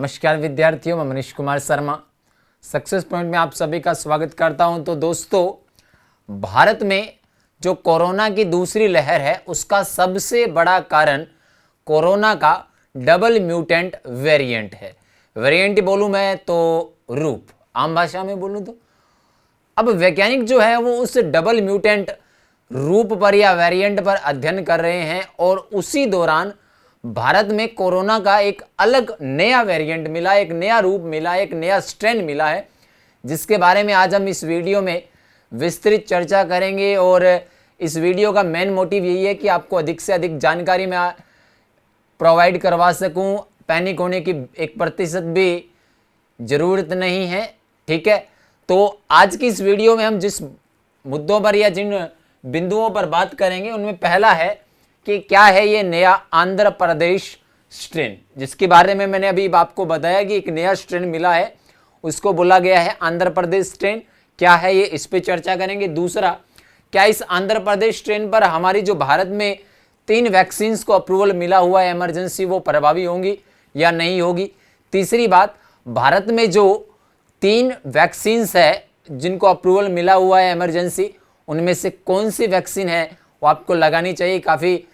नमस्कार विद्यार्थियों, मैं मनीष कुमार शर्मा सक्सेस पॉइंट में आप सभी का स्वागत करता हूं। तो दोस्तों, भारत में जो कोरोना की दूसरी लहर है उसका सबसे बड़ा कारण कोरोना का डबल म्यूटेंट वेरिएंट है। वेरिएंट बोलूं मैं तो रूप, आम भाषा में बोलूं तो अब वैज्ञानिक जो है वो उस डबल म्यूटेंट रूप पर या वेरिएंट पर अध्ययन कर रहे हैं और उसी दौरान भारत में कोरोना का एक अलग नया वेरिएंट मिला, एक नया रूप मिला, एक नया स्ट्रेन मिला है, जिसके बारे में आज हम इस वीडियो में विस्तृत चर्चा करेंगे। और इस वीडियो का मेन मोटिव यही है कि आपको अधिक से अधिक जानकारी मैं प्रोवाइड करवा सकूं। पैनिक होने की 1% भी ज़रूरत नहीं है, ठीक है। तो आज की इस वीडियो में हम जिस मुद्दों पर या जिन बिंदुओं पर बात करेंगे उनमें पहला है कि क्या है ये नया आंध्र प्रदेश स्ट्रेन, जिसके बारे में मैंने अभी आपको बताया कि एक नया स्ट्रेन मिला है, उसको बोला गया है आंध्र प्रदेश स्ट्रेन। क्या है ये, इस पे चर्चा करेंगे। दूसरा, क्या इस आंध्र प्रदेश स्ट्रेन पर हमारी जो भारत में 3 वैक्सीन को अप्रूवल मिला हुआ है इमरजेंसी, वो प्रभावी होंगी या नहीं होगी। तीसरी बात, भारत में जो 3 वैक्सीन है जिनको अप्रूवल मिला हुआ है इमरजेंसी, उनमें से कौन सी वैक्सीन है वो आपको लगानी चाहिए। काफ़ी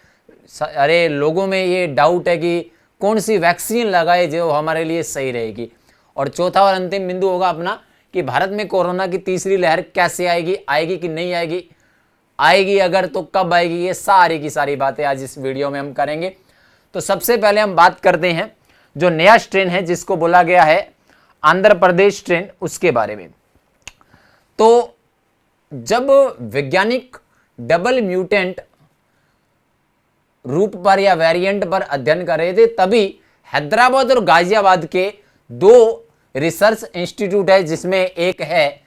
लोगों में ये डाउट है कि कौन सी वैक्सीन लगाए जो हमारे लिए सही रहेगी। और चौथा और अंतिम बिंदु होगा अपना कि भारत में कोरोना की तीसरी लहर कैसे आएगी, आएगी कि नहीं आएगी, आएगी अगर तो कब आएगी, ये सारी की सारी बातें आज इस वीडियो में हम करेंगे। तो सबसे पहले हम बात करते हैं जो नया स्ट्रेन है जिसको बोला गया है आंध्र प्रदेश स्ट्रेन, उसके बारे में। तो जब वैज्ञानिक डबल म्यूटेंट रूप पर या वेरिएंट पर अध्ययन कर रहे थे, तभी हैदराबाद और गाजियाबाद के 2 रिसर्च इंस्टीट्यूट है, जिसमें एक है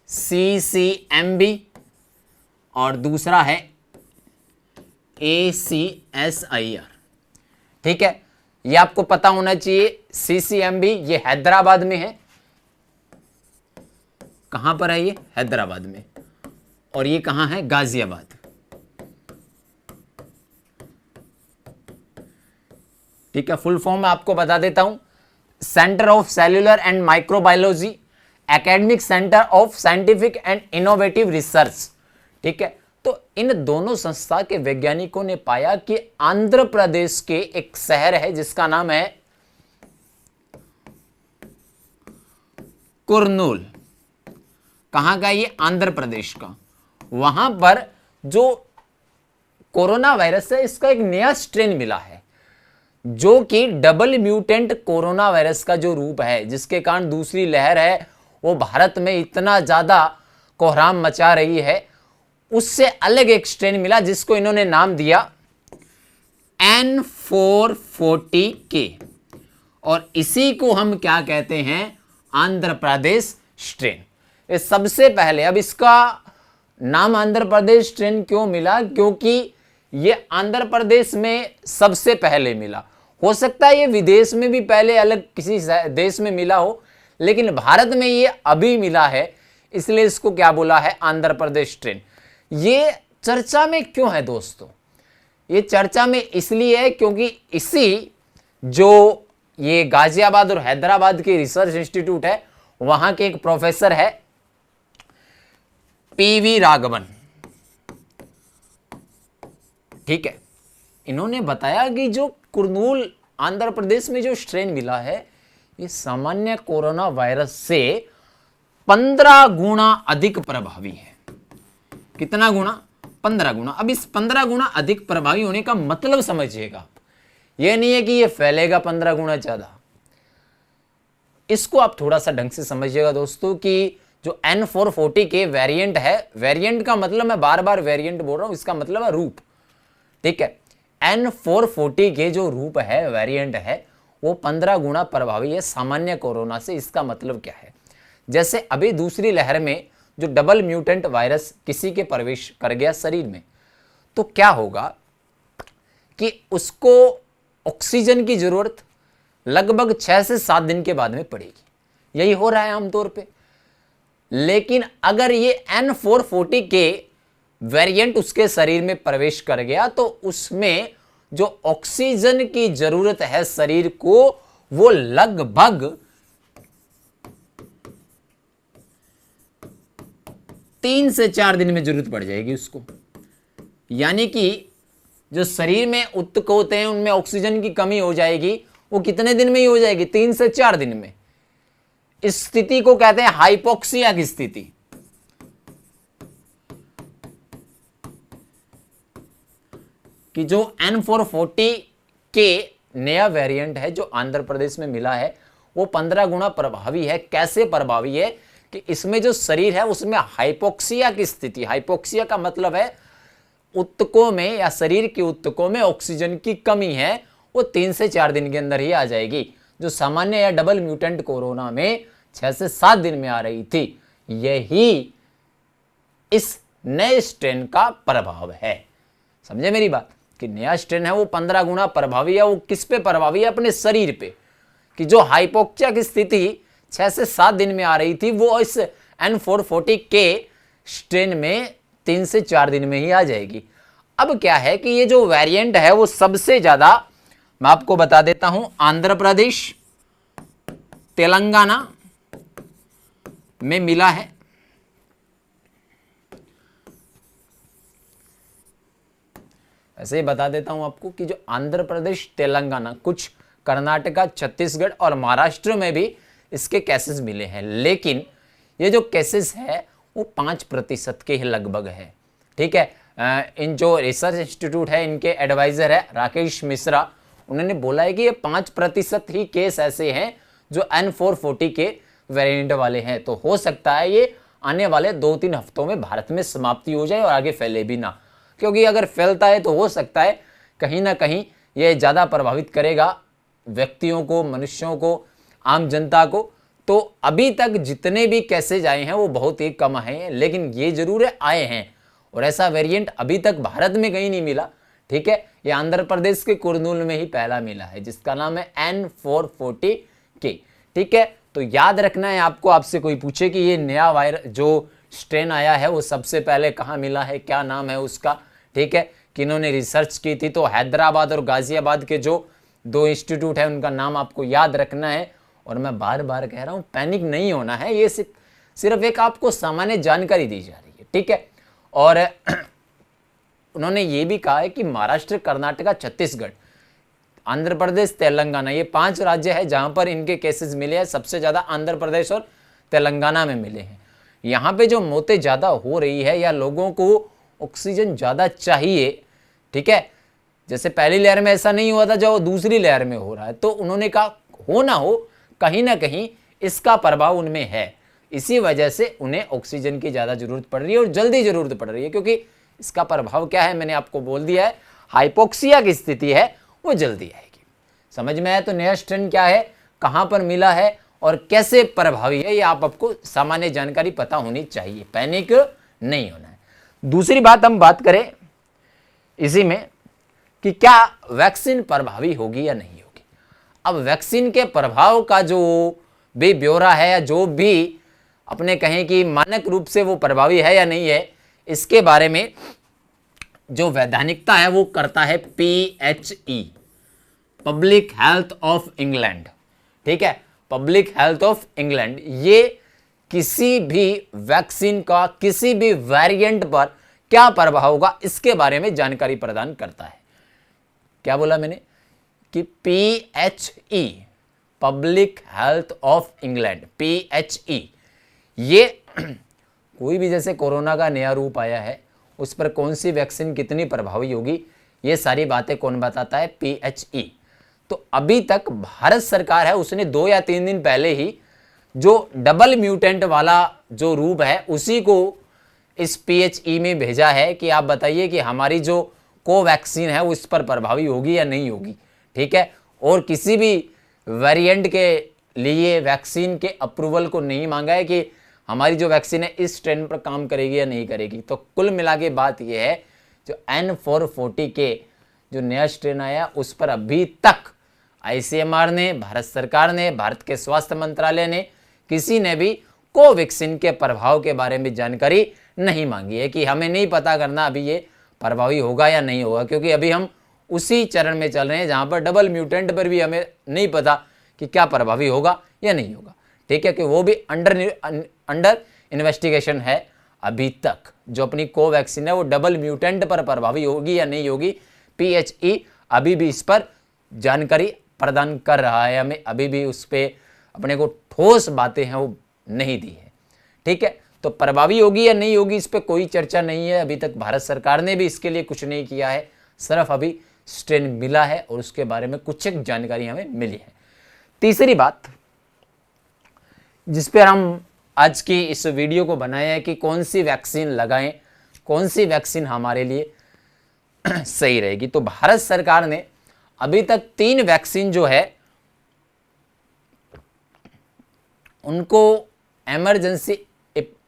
CCMB और दूसरा है ACSIR, ठीक है। ये आपको पता होना चाहिए। CCMB ये हैदराबाद में है। कहां पर है ये? हैदराबाद में। और ये कहां है? गाजियाबाद। ठीक है, फुल फॉर्म में आपको बता देता हूं। Centre of cellular and microbiology, academic centre of scientific and innovative research, ठीक है। तो इन दोनों संस्था के वैज्ञानिकों ने पाया कि आंध्र प्रदेश के एक शहर है जिसका नाम है कुर्नूल। कहां का? ये आंध्र प्रदेश का। वहां पर जो कोरोना वायरस है इसका एक नया स्ट्रेन मिला है, जो कि डबल म्यूटेंट कोरोना वायरस का जो रूप है, जिसके कारण दूसरी लहर है वो भारत में इतना ज्यादा कोहराम मचा रही है, उससे अलग एक स्ट्रेन मिला जिसको इन्होंने नाम दिया N440K, और इसी को हम क्या कहते हैं? आंध्र प्रदेश स्ट्रेन। इस सबसे पहले, अब इसका नाम आंध्र प्रदेश स्ट्रेन क्यों मिला? क्योंकि ये आंध्र प्रदेश में सबसे पहले मिला। हो सकता है ये विदेश में भी पहले अलग किसी देश में मिला हो, लेकिन भारत में ये अभी मिला है, इसलिए इसको क्या बोला है? आंध्र प्रदेश स्ट्रेन। ये चर्चा में क्यों है दोस्तों? ये चर्चा में इसलिए है क्योंकि इसी जो ये गाजियाबाद और हैदराबाद के रिसर्च इंस्टीट्यूट है, वहां के एक प्रोफेसर है PV राघवन, ठीक है। इन्होंने बताया कि जो कुर्नूल आंध्र प्रदेश में जो स्ट्रेन मिला है, ये सामान्य कोरोना वायरस से 15 गुना अधिक प्रभावी है। कितना गुना? 15 गुना। अब इस 15 गुना अधिक प्रभावी होने का मतलब समझिएगा आप, यह नहीं है कि ये फैलेगा 15 गुना ज्यादा। इसको आप थोड़ा सा ढंग से समझिएगा दोस्तों कि जो N440 के वेरिएंट है, वेरिएंट का मतलब, मैं बार बार वेरिएंट बोल रहा हूं, इसका मतलब है रूप, ठीक है। N440 के जो रूप है, वेरिएंट है, वो 15 गुना प्रभावी है सामान्य कोरोना से। इसका मतलब क्या है? जैसे अभी दूसरी लहर में जो डबल म्यूटेंट वायरस किसी के प्रवेश कर गया शरीर में, तो क्या होगा कि उसको ऑक्सीजन की जरूरत लगभग 6 से 7 दिन के बाद में पड़ेगी। यही हो रहा है आमतौर पे। लेकिन अगर ये N440 के वेरिएंट उसके शरीर में प्रवेश कर गया तो उसमें जो ऑक्सीजन की जरूरत है शरीर को वो लगभग 3 से 4 दिन में जरूरत पड़ जाएगी उसको। यानी कि जो शरीर में ऊतक होते हैं उनमें ऑक्सीजन की कमी हो जाएगी, वो कितने दिन में ही हो जाएगी? 3 से 4 दिन में। इस स्थिति को कहते हैं हाइपोक्सिया की स्थिति। कि जो N440 के नया वेरिएंट है जो आंध्र प्रदेश में मिला है वो 15 गुना प्रभावी है। कैसे प्रभावी है? कि इसमें जो शरीर है उसमें हाइपोक्सिया की स्थिति, हाइपोक्सिया का मतलब है ऊतकों में या शरीर के ऊतकों में ऑक्सीजन की कमी है, वो 3 से 4 दिन के अंदर ही आ जाएगी। जो सामान्य या डबल म्यूटेंट कोरोना में 6 से 7 दिन में आ रही थी, यही इस नए स्ट्रेन का प्रभाव है। समझे मेरी बात? कि नया स्ट्रेन है वो 15 गुना प्रभावी है। वो किस पे प्रभावी है? अपने शरीर पे। कि जो हाइपोक्सिया की स्थिति 6 से 7 दिन में आ रही थी वो इस N440 के स्ट्रेन में 3 से 4 दिन में ही आ जाएगी। अब क्या है कि ये जो वेरिएंट है वो सबसे ज्यादा, मैं आपको बता देता हूं, आंध्र प्रदेश, तेलंगाना में मिला है। ऐसे ही बता देता हूं आपको कि जो आंध्र प्रदेश, तेलंगाना, कुछ कर्नाटका, छत्तीसगढ़ और महाराष्ट्र में भी इसके केसेस मिले हैं। लेकिन ये जो केसेस है वो 5% के ही लगभग है। ठीक है। इन जो रिसर्च इंस्टीट्यूट है इनके एडवाइजर है राकेश मिश्रा, उन्होंने बोला है कि ये 5% ही केस ऐसे हैं जो N440 के वेरिएंट वाले हैं। तो हो सकता है ये आने वाले 2-3 हफ्तों में भारत में समाप्ति हो जाए और आगे फैले भी ना, क्योंकि अगर फैलता है तो हो सकता है कहीं ना कहीं ये ज़्यादा प्रभावित करेगा व्यक्तियों को, मनुष्यों को, आम जनता को। तो अभी तक जितने भी केसेज आए हैं वो बहुत ही कम हैं, लेकिन ये जरूर आए हैं और ऐसा वेरिएंट अभी तक भारत में कहीं नहीं मिला। ठीक है। ये आंध्र प्रदेश के कुर्नूल में ही पहला मिला है जिसका नाम है N440 के। ठीक है। तो याद रखना है आपको, आपसे कोई पूछे कि ये नया वायरस जो स्ट्रेन आया है वो सबसे पहले कहाँ मिला है, क्या नाम है उसका, ठीक है, किन्होंने रिसर्च की थी, तो हैदराबाद और गाजियाबाद के जो 2 इंस्टीट्यूट है उनका नाम आपको याद रखना है। और मैं बार बार कह रहा हूँ पैनिक नहीं होना है, ये सिर्फ एक आपको सामान्य जानकारी दी जा रही है। ठीक है। और उन्होंने ये भी कहा है कि महाराष्ट्र, कर्नाटका, छत्तीसगढ़, आंध्र प्रदेश, तेलंगाना, ये 5 राज्य है जहां पर इनके केसेस मिले हैं। सबसे ज़्यादा आंध्र प्रदेश और तेलंगाना में मिले हैं। यहाँ पे जो मौतें ज़्यादा हो रही है या लोगों को ऑक्सीजन ज़्यादा चाहिए, ठीक है, जैसे पहली लहर में ऐसा नहीं हुआ था जो दूसरी लहर में हो रहा है, तो उन्होंने कहा हो ना हो कहीं ना कहीं इसका प्रभाव उनमें है। इसी वजह से उन्हें ऑक्सीजन की ज़्यादा जरूरत पड़ रही है और जल्दी जरूरत पड़ रही है, क्योंकि इसका प्रभाव क्या है मैंने आपको बोल दिया है, हाइपोक्सिया की स्थिति है वो जल्दी आएगी। समझ में आया? तो नया स्ट्रेन क्या है, कहाँ पर मिला है और कैसे प्रभावी है, ये आपको सामान्य जानकारी पता होनी चाहिए, पैनिक नहीं होना है। दूसरी बात हम बात करें इसी में कि क्या वैक्सीन प्रभावी होगी या नहीं होगी। अब वैक्सीन के प्रभाव का जो भी ब्यौरा है या जो भी अपने कहें कि मानक रूप से वो प्रभावी है या नहीं है, इसके बारे में जो वैधानिकता है वो करता है PHE, public health of England. ठीक है, पब्लिक हेल्थ ऑफ इंग्लैंड ये किसी भी वैक्सीन का किसी भी वेरिएंट पर क्या प्रभाव होगा इसके बारे में जानकारी प्रदान करता है। क्या बोला मैंने कि PHE, public health of England, PHE, ये कोई भी जैसे कोरोना का नया रूप आया है उस पर कौन सी वैक्सीन कितनी प्रभावी होगी, ये सारी बातें कौन बताता है? PHE। तो अभी तक भारत सरकार है उसने 2 या 3 दिन पहले ही जो डबल म्यूटेंट वाला जो रूप है उसी को इस PHE में भेजा है कि आप बताइए कि हमारी जो कोवैक्सीन है वो इस पर प्रभावी होगी या नहीं होगी। ठीक है। और किसी भी वेरिएंट के लिए वैक्सीन के अप्रूवल को नहीं मांगा है कि हमारी जो वैक्सीन है इस स्ट्रेन पर काम करेगी या नहीं करेगी। तो कुल मिला के बात यह है जो N440 के जो नया स्ट्रेन आया उस पर अभी तक ICMR ने, भारत सरकार ने, भारत के स्वास्थ्य मंत्रालय ने, किसी ने भी कोवैक्सीन के प्रभाव के बारे में जानकारी नहीं मांगी है कि हमें नहीं पता करना अभी ये प्रभावी होगा या नहीं होगा, क्योंकि अभी हम उसी चरण में चल रहे हैं जहां पर डबल म्यूटेंट पर भी हमें नहीं पता कि क्या प्रभावी होगा या नहीं होगा। ठीक है, कि वो भी अंडर इन्वेस्टिगेशन है अभी तक। जो अपनी कोवैक्सीन है वो डबल म्यूटेंट पर प्रभावी होगी या नहीं होगी, PHE अभी भी इस पर जानकारी प्रदान कर रहा है, हमें अभी भी उस पर अपने को ठोस बातें हैं वो नहीं दी है। ठीक है, तो प्रभावी होगी या नहीं होगी इस पर कोई चर्चा नहीं है अभी तक। भारत सरकार ने भी इसके लिए कुछ नहीं किया है, सिर्फ अभी स्ट्रेन मिला है और उसके बारे में कुछ एक जानकारी हमें मिली है। तीसरी बात जिस पर हम आज की इस वीडियो को बनाया है कि कौन सी वैक्सीन लगाएं, कौन सी वैक्सीन हमारे लिए सही रहेगी। तो भारत सरकार ने अभी तक 3 वैक्सीन जो है उनको इमरजेंसी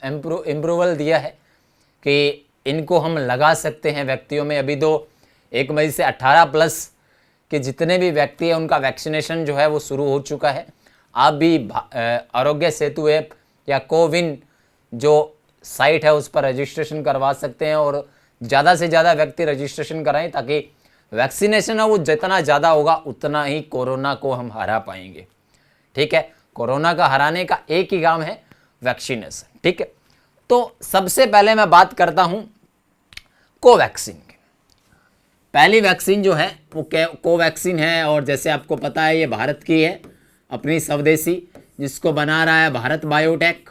अप्रूवल दिया है कि इनको हम लगा सकते हैं व्यक्तियों में। अभी तो 1 मई से 18+ के जितने भी व्यक्ति हैं उनका वैक्सीनेशन जो है वो शुरू हो चुका है। आप भी आरोग्य सेतु ऐप या कोविन जो साइट है उस पर रजिस्ट्रेशन करवा सकते हैं और ज़्यादा से ज़्यादा व्यक्ति रजिस्ट्रेशन कराएं ताकि वैक्सीनेशन है वो जितना ज़्यादा होगा उतना ही कोरोना को हम हरा पाएंगे। ठीक है, कोरोना का हराने का एक ही काम है, वैक्सीनेशन। ठीक है, तो सबसे पहले मैं बात करता हूं कोवैक्सीन की। पहली वैक्सीन जो है वो कोवैक्सीन है और जैसे आपको पता है ये भारत की है, अपनी स्वदेशी, जिसको बना रहा है भारत बायोटेक।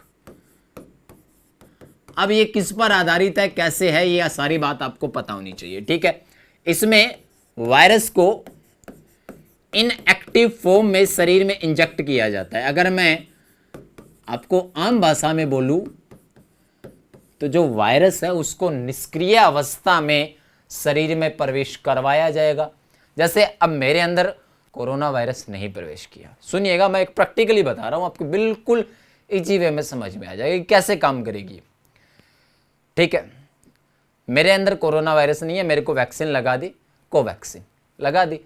अब ये किस पर आधारित है, कैसे है, ये सारी बात आपको पता होनी चाहिए। ठीक है, इसमें वायरस को इनएक्टिव फॉर्म में शरीर में इंजेक्ट किया जाता है। अगर मैं आपको आम भाषा में बोलूं तो जो वायरस है उसको निष्क्रिय अवस्था में शरीर में प्रवेश करवाया जाएगा। जैसे अब मेरे अंदर कोरोना वायरस नहीं प्रवेश किया, सुनिएगा मैं एक प्रैक्टिकली बता रहा हूं आपको, बिल्कुल इजी वे में समझ में आ जाएगा कैसे काम करेगी। ठीक है, मेरे अंदर कोरोना वायरस नहीं है, मेरे को वैक्सीन लगा दी, कोवैक्सीन लगा दी।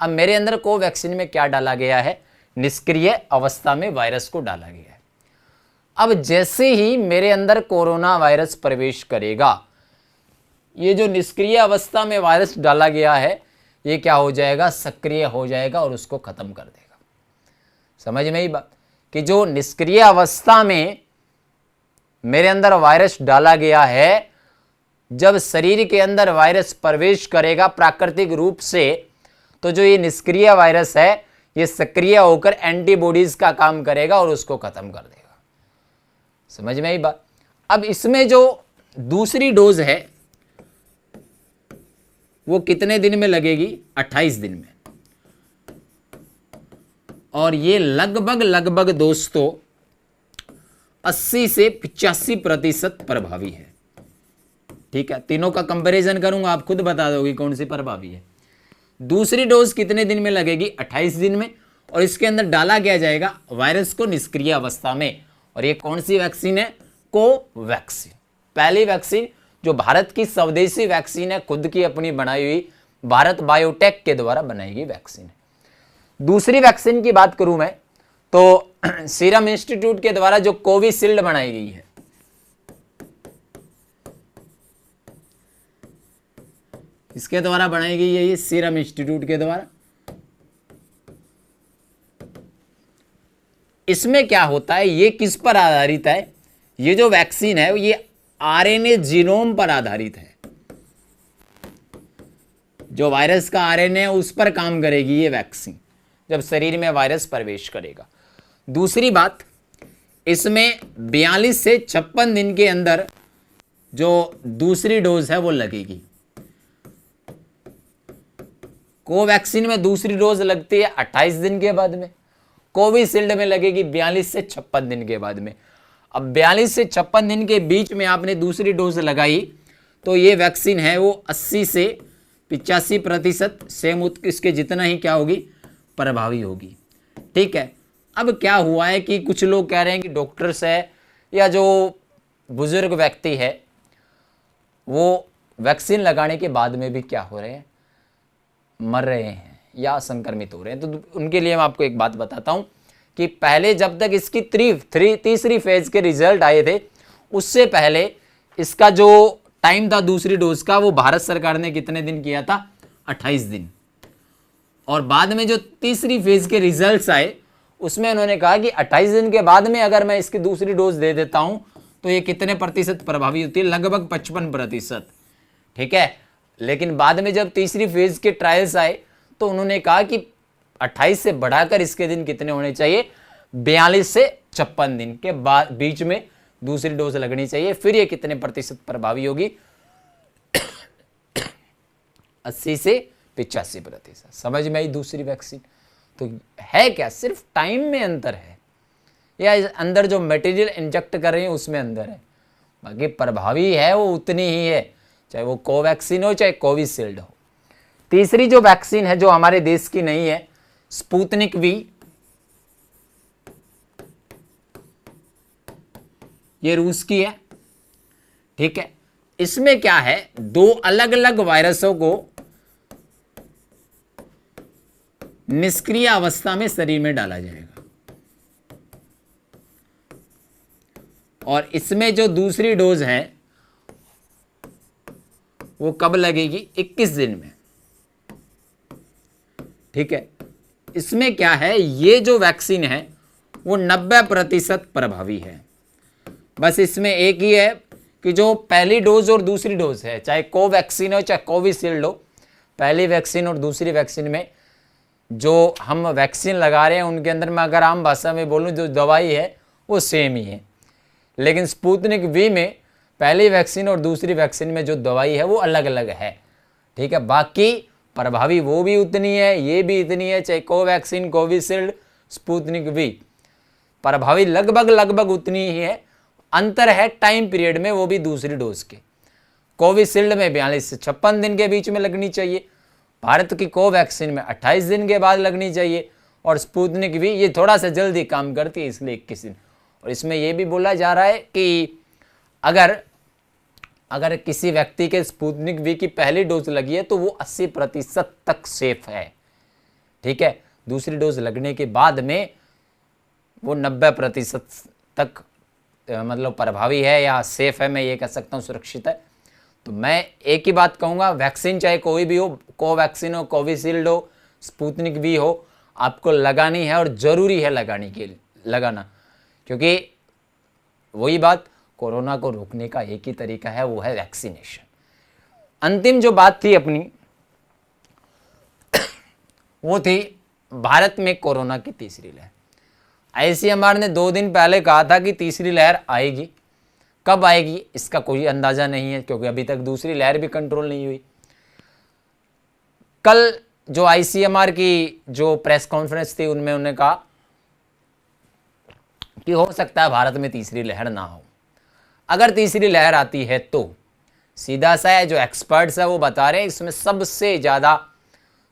अब मेरे अंदर कोवैक्सीन में क्या डाला गया है, निष्क्रिय अवस्था में वायरस को डाला गया है। अब जैसे ही मेरे अंदर कोरोना वायरस प्रवेश करेगा, ये जो निष्क्रिय अवस्था में वायरस डाला गया है ये क्या हो जाएगा, सक्रिय हो जाएगा और उसको खत्म कर देगा। समझ में ही बात कि जो निष्क्रिय अवस्था में मेरे अंदर वायरस डाला गया है, जब शरीर के अंदर वायरस प्रवेश करेगा प्राकृतिक रूप से, तो जो ये निष्क्रिय वायरस है ये सक्रिय होकर एंटीबॉडीज का काम करेगा और उसको खत्म कर देगा। समझ में आई बात। अब इसमें जो दूसरी डोज है वो कितने दिन में लगेगी, 28 दिन में। और ये लगभग दोस्तों 80 से 85% प्रभावी है। ठीक है, तीनों का कंपैरिजन करूंगा, आप खुद बता दोगे कौन सी प्रभावी है। दूसरी डोज कितने दिन में लगेगी, 28 दिन में। और इसके अंदर डाला गया जाएगा वायरस को निष्क्रिय अवस्था में। और ये कौन सी वैक्सीन है, कोवैक्सीन। पहली वैक्सीन जो भारत की स्वदेशी वैक्सीन है, खुद की अपनी बनाई हुई, भारत बायोटेक के द्वारा बनाई गई वैक्सीन है। दूसरी वैक्सीन की बात करूं मैं तो सीरम इंस्टीट्यूट के द्वारा जो कोविशील्ड बनाई गई है, इसके द्वारा बनाई गई है, ये सीरम इंस्टीट्यूट के द्वारा। इसमें क्या होता है, ये किस पर आधारित है, ये जो वैक्सीन है ये आरएनए जीनोम पर आधारित है। जो वायरस का आरएनए है उस पर काम करेगी ये वैक्सीन जब शरीर में वायरस प्रवेश करेगा। दूसरी बात, इसमें 42 से 56 दिन के अंदर जो दूसरी डोज है वो लगेगी। कोवैक्सीन में दूसरी डोज लगती है 28 दिन के बाद में, कोविशील्ड में लगेगी 42 से 56 दिन के बाद में। अब 42 से 56 दिन के बीच में आपने दूसरी डोज लगाई तो ये वैक्सीन है वो 80 से 85% सेम इसके जितना ही क्या होगी, प्रभावी होगी। ठीक है, अब क्या हुआ है कि कुछ लोग कह रहे हैं कि डॉक्टर्स है या जो बुजुर्ग व्यक्ति है वो वैक्सीन लगाने के बाद में भी क्या हो रहे हैं, मर रहे हैं या संक्रमित हो रहे हैं। तो उनके लिए मैं आपको एक बात बताता हूं कि पहले जब तक इसकी तीसरी फेज के रिजल्ट आए थे उससे पहले इसका जो टाइम था दूसरी डोज का वो भारत सरकार ने कितने दिन किया था, 28 दिन। और बाद में जो तीसरी फेज के रिजल्ट्स आए उसमें उन्होंने कहा कि 28 दिन के बाद में अगर मैं इसकी दूसरी डोज दे देता हूं तो ये कितने प्रतिशत प्रभावी होती है, लगभग 55%। ठीक है, लेकिन बाद में जब तीसरी फेज के ट्रायल्स आए तो उन्होंने कहा कि 28 से बढ़ाकर इसके दिन कितने होने चाहिए, 42 से 56 दिन के बाद बीच में दूसरी डोज लगनी चाहिए, फिर ये कितने प्रतिशत प्रभावी होगी, 80 से 85%। समझ में आई दूसरी वैक्सीन? तो है क्या, सिर्फ टाइम में अंतर है या अंदर जो मटेरियल इंजेक्ट कर रहे हैं उसमें अंदर है, बाकी प्रभावी है वो उतनी ही है, चाहे वो कोवैक्सीन हो चाहे कोविशील्ड हो। तीसरी जो वैक्सीन है जो हमारे देश की नहीं है, स्पुतनिक वी, ये रूस की है। ठीक है, इसमें क्या है, दो अलग अलग वायरसों को निष्क्रिय अवस्था में शरीर में डाला जाएगा और इसमें जो दूसरी डोज है वो कब लगेगी, 21 दिन में। ठीक है, इसमें क्या है, ये जो वैक्सीन है वो 90% प्रभावी है। बस इसमें एक ही है कि जो पहली डोज और दूसरी डोज है, चाहे कोवैक्सीन हो चाहे कोविशील्ड हो, पहली वैक्सीन और दूसरी वैक्सीन में जो हम वैक्सीन लगा रहे हैं उनके अंदर में अगर आम भाषा में बोलूं जो दवाई है वो सेम ही है, लेकिन स्पुतनिक वी में पहली वैक्सीन और दूसरी वैक्सीन में जो दवाई है वो अलग अलग है। ठीक है, बाकी प्रभावी वो भी उतनी है, ये भी इतनी है, चाहे कोवैक्सीन, कोविशील्ड, स्पुतनिक वी, प्रभावी लगभग उतनी ही है। अंतर है टाइम पीरियड में, वो भी दूसरी डोज के। कोविशील्ड में 42 से 56 दिन के बीच में लगनी चाहिए, भारत की कोवैक्सीन में 28 दिन के बाद लगनी चाहिए, और स्पुतनिक वी ये थोड़ा सा जल्दी काम करती है इसलिए 21 दिन। और इसमें यह भी बोला जा रहा है कि अगर किसी व्यक्ति के स्पुतनिक वी की पहली डोज लगी है तो वो 80% तक सेफ है। ठीक है, दूसरी डोज लगने के बाद में वो 90% तक मतलब प्रभावी है या सेफ है, मैं ये कह सकता हूँ, सुरक्षित है। तो मैं एक ही बात कहूँगा, वैक्सीन चाहे कोई भी हो, कोवैक्सीन हो, कोविशील्ड हो, स्पुतनिक वी हो, आपको लगानी है और ज़रूरी है लगाना, क्योंकि वही बात, कोरोना को रोकने का एक ही तरीका है, वो है वैक्सीनेशन। अंतिम जो बात थी अपनी वो थी भारत में कोरोना की तीसरी लहर। आईसीएमआर ने 2 दिन पहले कहा था कि तीसरी लहर आएगी, कब आएगी इसका कोई अंदाजा नहीं है, क्योंकि अभी तक दूसरी लहर भी कंट्रोल नहीं हुई। कल जो आईसीएमआर की जो प्रेस कॉन्फ्रेंस थी उनमें उन्होंने कहा कि हो सकता है भारत में तीसरी लहर ना हो। अगर तीसरी लहर आती है तो सीधा सा है, जो एक्सपर्ट्स है वो बता रहे हैं इसमें सबसे ज़्यादा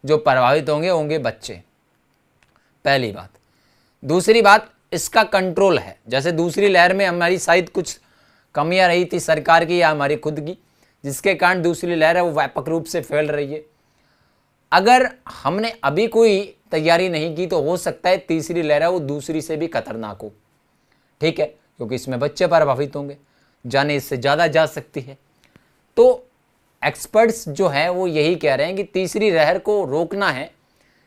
जो प्रभावित होंगे बच्चे, पहली बात। दूसरी बात, इसका कंट्रोल है। जैसे दूसरी लहर में हमारी शायद कुछ कमियां रही थी सरकार की या हमारी खुद की, जिसके कारण दूसरी लहर है वो व्यापक रूप से फैल रही है। अगर हमने अभी कोई तैयारी नहीं की तो हो सकता है तीसरी लहर है वो दूसरी से भी खतरनाक हो। ठीक है, क्योंकि इसमें बच्चे प्रभावित होंगे, जाने इससे ज़्यादा जा सकती है। तो एक्सपर्ट्स जो है वो यही कह रहे हैं कि तीसरी लहर को रोकना है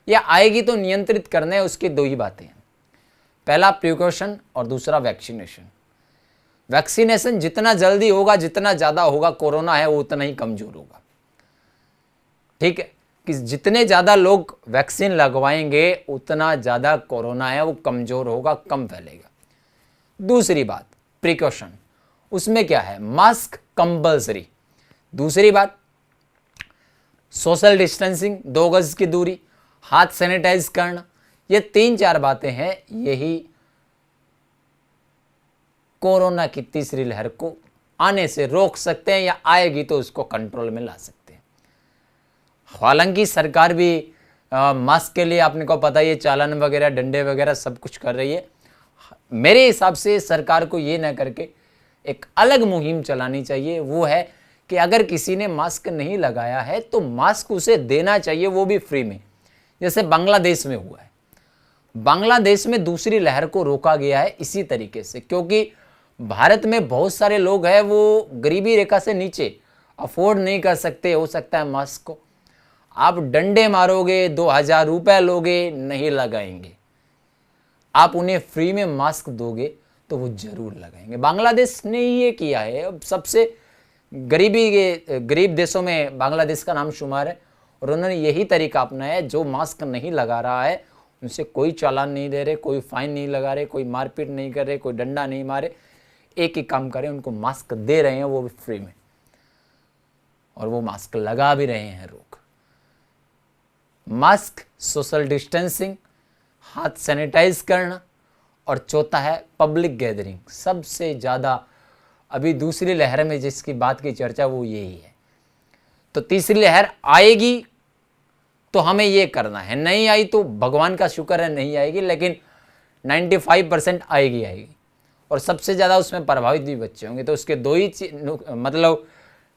या आएगी तो नियंत्रित करना है, उसकी 2 ही बातें हैं। पहला प्रिकॉशन और दूसरा वैक्सीनेशन। वैक्सीनेशन जितना जल्दी होगा, जितना ज़्यादा होगा, कोरोना है वो उतना ही कमज़ोर होगा। ठीक है, कि जितने ज़्यादा लोग वैक्सीन लगवाएंगे उतना ज़्यादा कोरोना है वो कमज़ोर होगा, कम फैलेगा। दूसरी बात प्रिकॉशन, उसमें क्या है, मास्क कंपल्सरी। दूसरी बात सोशल डिस्टेंसिंग, 2 गज की दूरी, हाथ सैनिटाइज करना। ये 3-4 बातें हैं, यही कोरोना की तीसरी लहर को आने से रोक सकते हैं या आएगी तो उसको कंट्रोल में ला सकते हैं। हालांकि सरकार भी मास्क के लिए आपने को पता है चालान वगैरह, डंडे वगैरह सब कुछ कर रही है। मेरे हिसाब से सरकार को ये ना करके एक अलग मुहिम चलानी चाहिए, वो है कि अगर किसी ने मास्क नहीं लगाया है तो मास्क उसे देना चाहिए, वो भी फ्री में, जैसे बांग्लादेश में हुआ है। बांग्लादेश में दूसरी लहर को रोका गया है इसी तरीके से, क्योंकि भारत में बहुत सारे लोग हैं वो गरीबी रेखा से नीचे अफोर्ड नहीं कर सकते हो सकता है मास्क को। आप डंडे मारोगे, 2000 रुपए लोगे, नहीं लगाएंगे। आप उन्हें फ्री में मास्क दोगे तो वो जरूर लगाएंगे। बांग्लादेश ने ये किया है। अब सबसे गरीब देशों में बांग्लादेश का नाम शुमार है और उन्होंने यही तरीका अपनाया है। जो मास्क नहीं लगा रहा है उनसे कोई चालान नहीं दे रहे, कोई फाइन नहीं लगा रहे, कोई मारपीट नहीं कर रहे, कोई डंडा नहीं मारे। एक ही काम करें, उनको मास्क दे रहे हैं, वो भी फ्री में, और वो मास्क लगा भी रहे हैं लोग। मास्क, सोशल डिस्टेंसिंग, हाथ सैनिटाइज करना, और चौथा है पब्लिक गैदरिंग। सबसे ज़्यादा अभी दूसरी लहर में जिसकी बात की चर्चा वो यही है। तो तीसरी लहर आएगी तो हमें ये करना है, नहीं आई तो भगवान का शुक्र है नहीं आएगी, लेकिन 95% आएगी। और सबसे ज़्यादा उसमें प्रभावित भी बच्चे होंगे। तो उसके दो ही मतलब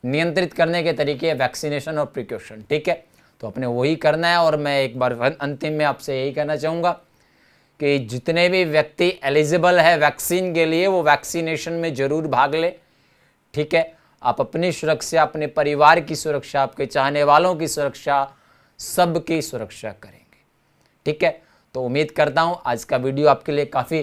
नियंत्रित करने के तरीके हैं, वैक्सीनेशन और प्रिकॉशन। ठीक है, तो अपने वही करना है। और मैं एक बार अंतिम में आपसे यही कहना चाहूँगा कि जितने भी व्यक्ति एलिजिबल है वैक्सीन के लिए, वो वैक्सीनेशन में ज़रूर भाग ले। ठीक है, आप अपनी सुरक्षा, अपने परिवार की सुरक्षा, आपके चाहने वालों की सुरक्षा, सबकी सुरक्षा करेंगे। ठीक है, तो उम्मीद करता हूँ आज का वीडियो आपके लिए काफ़ी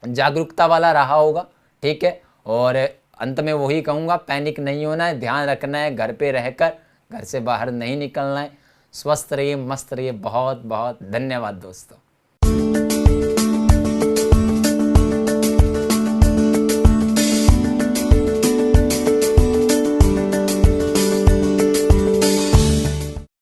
जागरूकता वाला रहा होगा। ठीक है, और अंत में वही कहूँगा, पैनिक नहीं होना है, ध्यान रखना है, घर पे रहकर, घर से बाहर नहीं निकलना है। स्वस्थ रहिए, मस्त रहिए। बहुत बहुत धन्यवाद दोस्तों।